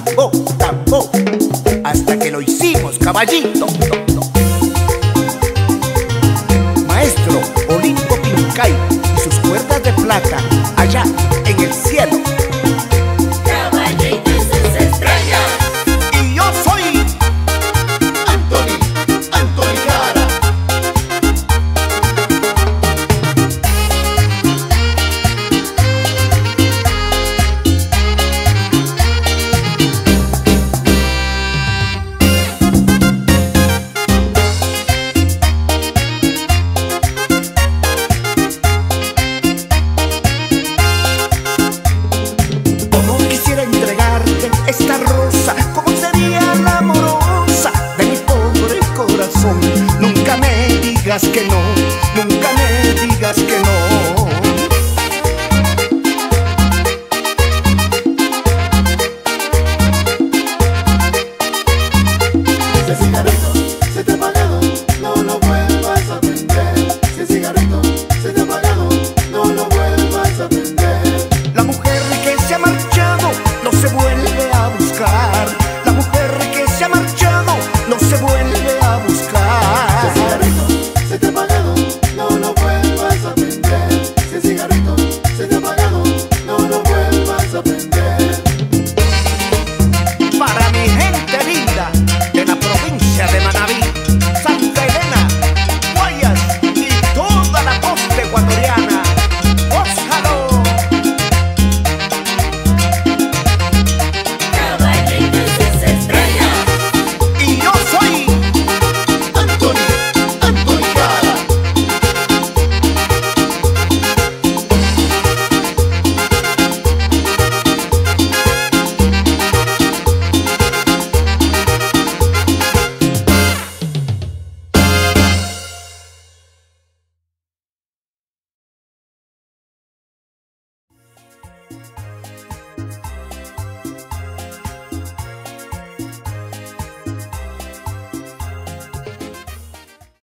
tambor, tambor, hasta que lo hicimos, caballito. Maestro Olimpo Pincay y sus cuerdas de plata allá en el cielo. Caballito y sus estrellas. Y yo soy Anthony Jara. Esta rosa, ¿cómo sería la amorosa de mi pobre corazón? Nunca me digas que